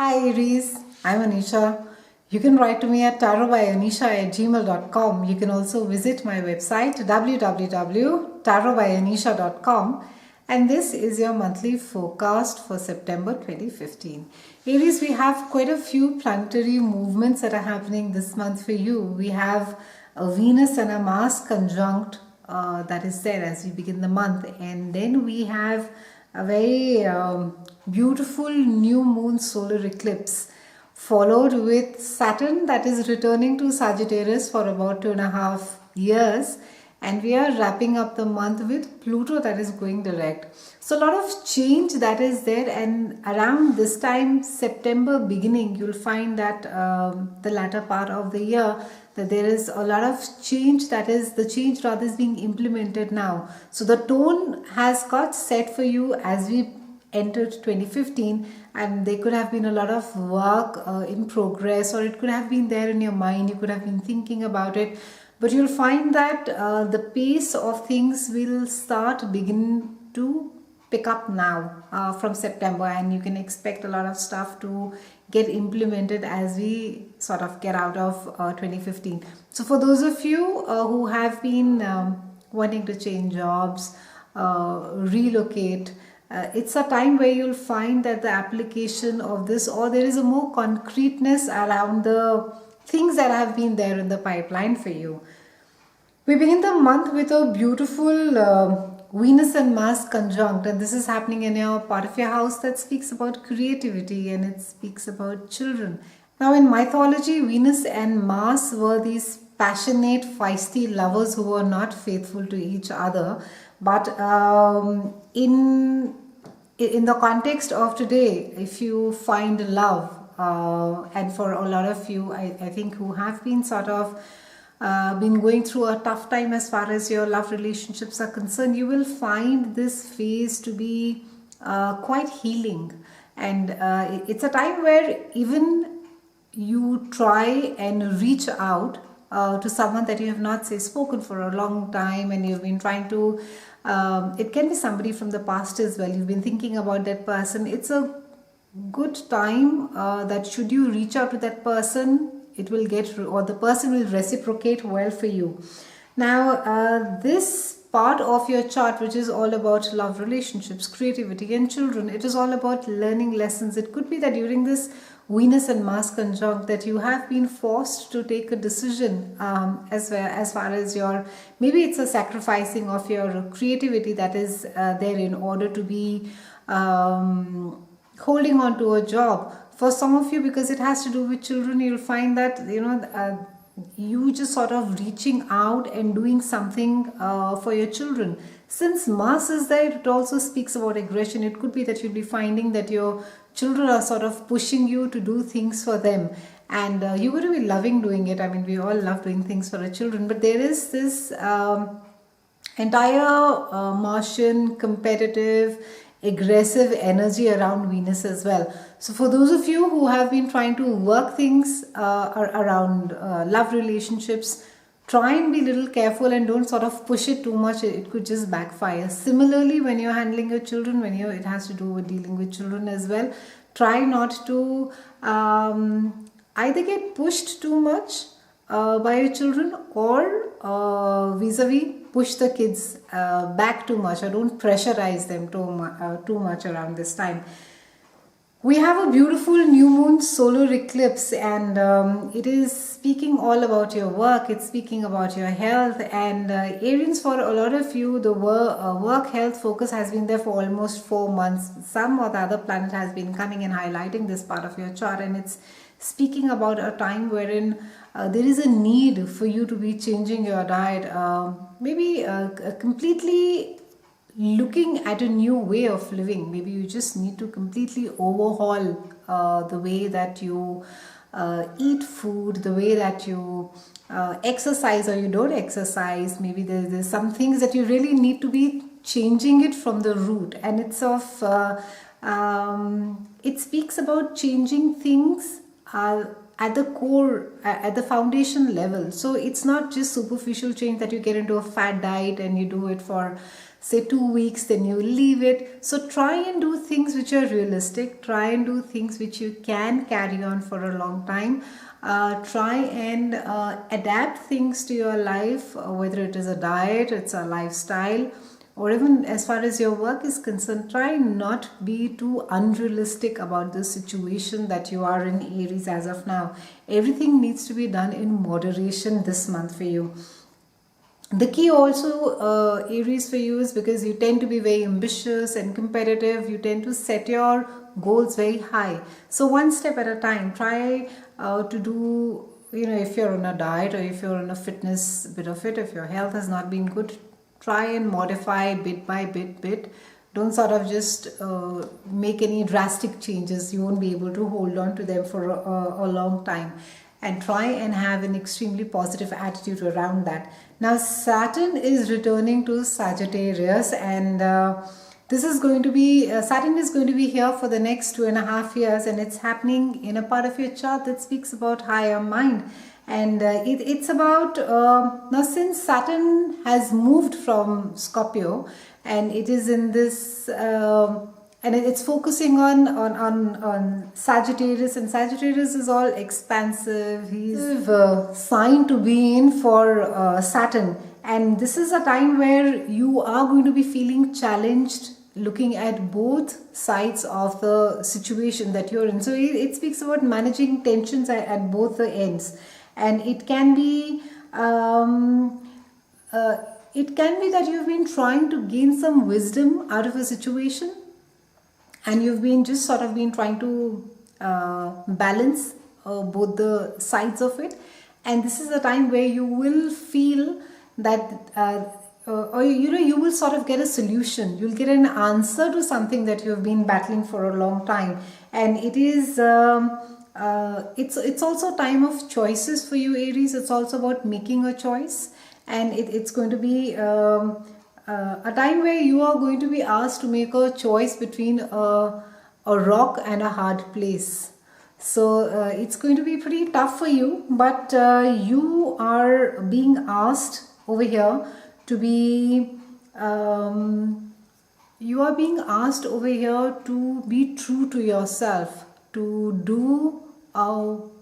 Hi Aries, I'm Anisha. You can write to me at tarotbyanisha@gmail.com. You can also visit my website www.tarotbyanisha.com, and this is your monthly forecast for September 2015. Aries, we have quite a few planetary movements that are happening this month for you. We have a Venus and a Mars conjunct that is there as we begin the month, and then we have a very beautiful new moon solar eclipse, followed with Saturn that is returning to Sagittarius for about 2.5 years, and we are wrapping up the month with Pluto that is going direct. So a lot of change that is there, and around this time, September beginning, you'll find that the latter part of the year, that there is a lot of change, that is the change rather is being implemented now. So the tone has got set for you as we entered 2015, and there could have been a lot of work in progress, or it could have been there in your mind, you could have been thinking about it, but you'll find that the pace of things will begin to pick up now from September, and you can expect a lot of stuff to get implemented as we sort of get out of 2015. So for those of you who have been wanting to change jobs, relocate, it's a time where you'll find that the application of this, or there is a more concreteness around the things that have been there in the pipeline for you. We begin the month with a beautiful Venus and Mars conjunct, and this is happening in your part of your house that speaks about creativity, and it speaks about children. Now, in mythology, Venus and Mars were these passionate, feisty lovers who were not faithful to each other. But in the context of today, if you find love, and for a lot of you, I think who have been sort of been going through a tough time as far as your love relationships are concerned, you will find this phase to be quite healing, and it's a time where even you try and reach out to someone that you have not say spoken for a long time, and you've been trying to it can be somebody from the past as well, you've been thinking about that person. It's a good time that should you reach out to that person, it will get, or the person will reciprocate well for you. Now this part of your chart, which is all about love, relationships, creativity and children, it is all about learning lessons. It could be that during this Venus and Mars conjunct that you have been forced to take a decision as far as your, maybe it's a sacrificing of your creativity that is there in order to be holding on to a job. For some of you, because it has to do with children, you'll find that you just sort of reaching out and doing something for your children. Since Mars is there, it also speaks about aggression. It could be that you'll be finding that your children are sort of pushing you to do things for them, and you're going to be loving doing it. I mean, we all love doing things for our children, but there is this entire Martian competitive aggressive energy around Venus as well. So for those of you who have been trying to work things around love relationships, try and be a little careful and don't sort of push it too much. It could just backfire. Similarly, when you're handling your children, it has to do with dealing with children as well, try not to either get pushed too much by your children, or vis-a-vis push the kids back too much, or don't pressurize them too much around this time. We have a beautiful new moon solar eclipse, and it is speaking all about your work, it's speaking about your health, and Aries, for a lot of you, the work health focus has been there for almost 4 months. Some or the other planet has been coming and highlighting this part of your chart, and it's speaking about a time wherein there is a need for you to be changing your diet, maybe completely looking at a new way of living. Maybe you just need to completely overhaul the way that you eat food, the way that you exercise or you don't exercise. Maybe there's some things that you really need to be changing it from the root, and it's of it speaks about changing things at the core, at the foundation level. So it's not just superficial change that you get into a fat diet and you do it for say 2 weeks, then you leave it. So try and do things which are realistic, try and do things which you can carry on for a long time. Try and adapt things to your life, whether it is a diet, it's a lifestyle, or even as far as your work is concerned. Try not be too unrealistic about the situation that you are in, Aries, as of now. Everything needs to be done in moderation this month for you. The key also, Aries, for you is because you tend to be very ambitious and competitive. You tend to set your goals very high. So one step at a time. Try to do, if you're on a diet or if you're on a fitness bit of it, if your health has not been good, try and modify bit by bit. Don't sort of just make any drastic changes. You won't be able to hold on to them for a long time. And try and have an extremely positive attitude around that. Now Saturn is returning to Sagittarius, and this is going to be, Saturn is going to be here for the next 2.5 years, and it's happening in a part of your chart that speaks about higher mind. And it's about, now since Saturn has moved from Scorpio, and it is in this, and it's focusing on Sagittarius, and Sagittarius is all expansive. He's a sign to be in for Saturn, and this is a time where you are going to be feeling challenged, looking at both sides of the situation that you're in. So it speaks about managing tensions at both the ends, and it can be that you've been trying to gain some wisdom out of a situation, and you've been just sort of been trying to balance both the sides of it. And this is a time where you will feel that or you will sort of get a solution. You'll get an answer to something that you've been battling for a long time. And it is it's also a time of choices for you, Aries. It's also about making a choice, and it's going to be a time where you are going to be asked to make a choice between a rock and a hard place. So it's going to be pretty tough for you, but you are being asked over here to be true to yourself, to do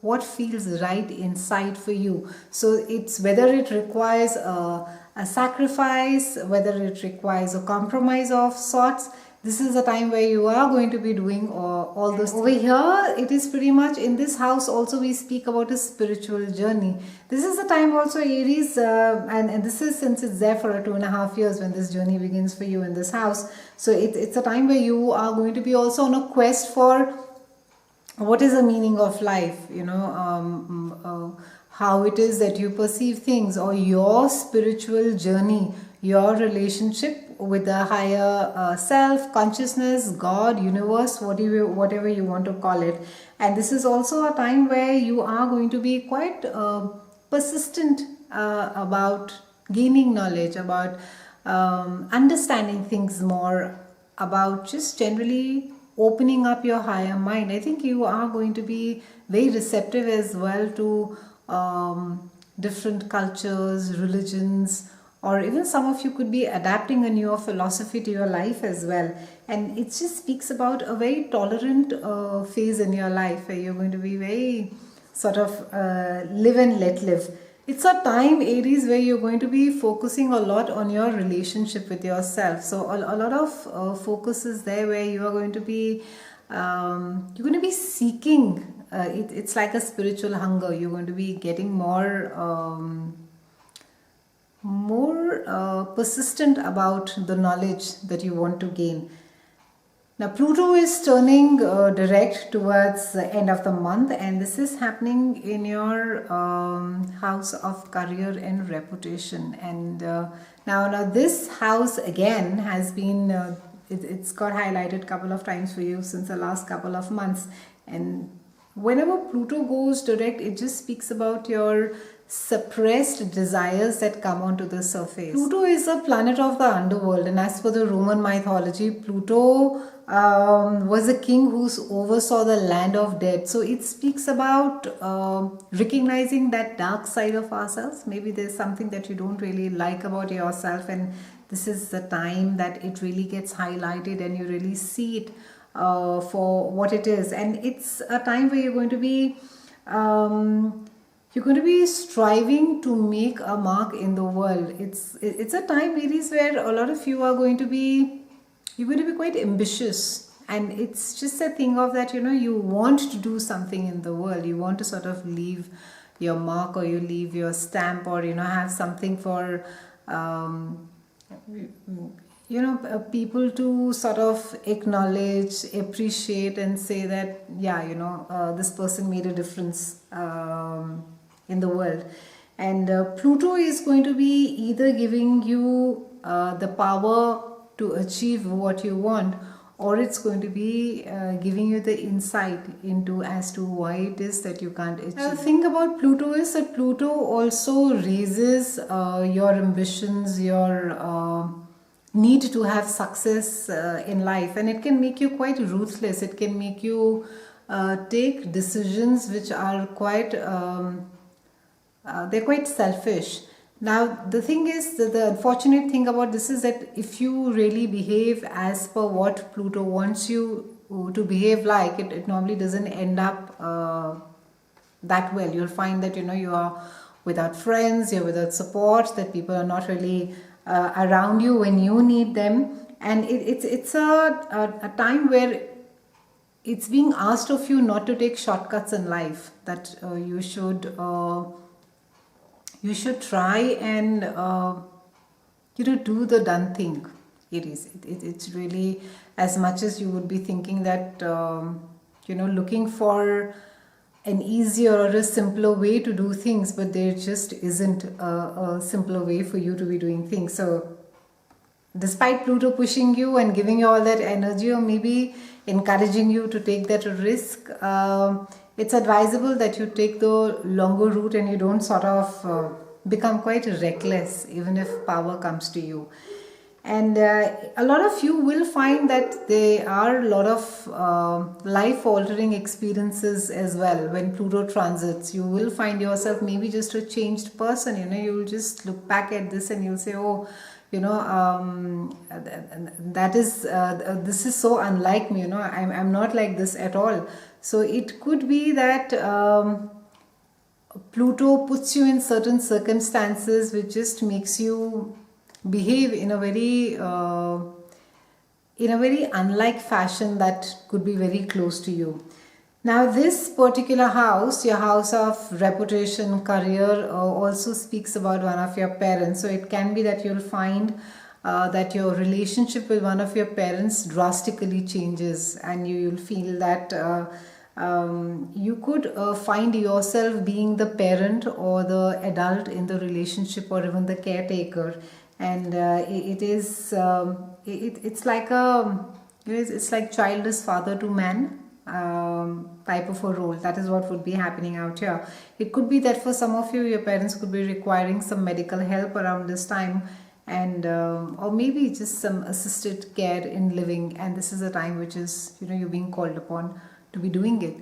what feels right inside for you. So it's whether it requires a sacrifice, whether it requires a compromise of sorts. This is a time where you are going to be doing all those. Over here, it is pretty much in this house also we speak about a spiritual journey. This is the time also, Aries, and this is since it's there for 2.5 years when this journey begins for you in this house. So it's a time where you are going to be also on a quest for what is the meaning of life, how it is that you perceive things, or your spiritual journey, your relationship with the higher self, consciousness, God, universe, whatever you want to call it. And this is also a time where you are going to be quite persistent about gaining knowledge, about understanding things more, about just generally opening up your higher mind. I think you are going to be very receptive as well to different cultures, religions, or even some of you could be adapting a newer philosophy to your life as well. And it just speaks about a very tolerant phase in your life where you're going to be very sort of live and let live. It's a time, Aries, where you're going to be focusing a lot on your relationship with yourself. So a lot of focus is there where you are going to be seeking. It's like a spiritual hunger. You're going to be getting more persistent about the knowledge that you want to gain. Now Pluto is turning direct towards the end of the month, and this is happening in your house of career and reputation. And now this house again has been it's got highlighted a couple of times for you since the last couple of months. And whenever Pluto goes direct, it just speaks about your suppressed desires that come onto the surface. Pluto is a planet of the underworld, and as per the Roman mythology, Pluto was a king who oversaw the land of dead. So it speaks about recognizing that dark side of ourselves. Maybe there's something that you don't really like about yourself, and this is the time that it really gets highlighted and you really see it for what it is. And it's a time where you're going to be striving to make a mark in the world. It's a time, Aries, where a lot of you are going to be, you're going to be quite ambitious, and it's just a thing of that, you want to do something in the world. You want to sort of leave your mark, or you leave your stamp, or have something for people to sort of acknowledge, appreciate, and say that this person made a difference in the world. And Pluto is going to be either giving you the power to achieve what you want, or it's going to be giving you the insight into as to why it is that you can't achieve. The thing about Pluto is that Pluto also raises your ambitions, your need to have success in life, and it can make you quite ruthless. It can make you take decisions which are quite they're quite selfish. Now the thing is that the unfortunate thing about this is that if you really behave as per what Pluto wants you to behave like, it normally doesn't end up that well. You'll find that you are without friends, you're without support, that people are not really around you when you need them, and it's a time where it's being asked of you not to take shortcuts in life, that you should try and do the done thing. It's really, as much as you would be thinking that looking for an easier or a simpler way to do things, but there just isn't a simpler way for you to be doing things. So despite Pluto pushing you and giving you all that energy, or maybe encouraging you to take that risk, it's advisable that you take the longer route and you don't sort of become quite reckless even if power comes to you. And a lot of you will find that there are a lot of life-altering experiences as well. When Pluto transits, you will find yourself maybe just a changed person. You'll just look back at this and you'll say, oh, that is this is so unlike me. I'm not like this at all. So it could be that Pluto puts you in certain circumstances which just makes you behave in a very unlike fashion that could be very close to you. Now this particular house, your house of reputation, career, also speaks about one of your parents. So it can be that you'll find that your relationship with one of your parents drastically changes, and you'll feel that you could find yourself being the parent or the adult in the relationship, or even the caretaker. And it's like it's like child is father to man type of a role. That is what would be happening out here. It could be that for some of you, your parents could be requiring some medical help around this time, and or maybe just some assisted care in living, and this is a time which is you're being called upon to be doing it.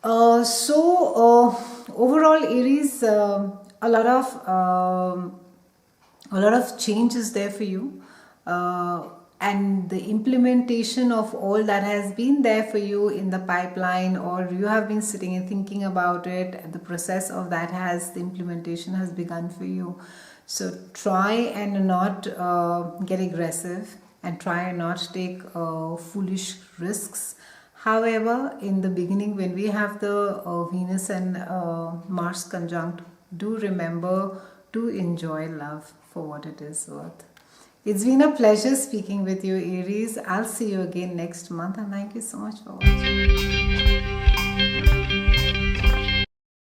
So overall, Aries, a lot of change is there for you, and the implementation of all that has been there for you in the pipeline, or you have been sitting and thinking about it, the process of that the implementation has begun for you. So try and not get aggressive, and try and not take foolish risks. However, in the beginning, when we have the Venus and Mars conjunct, do remember to enjoy love for what it is worth. It's been a pleasure speaking with you, Aries. I'll see you again next month, and thank you so much for watching.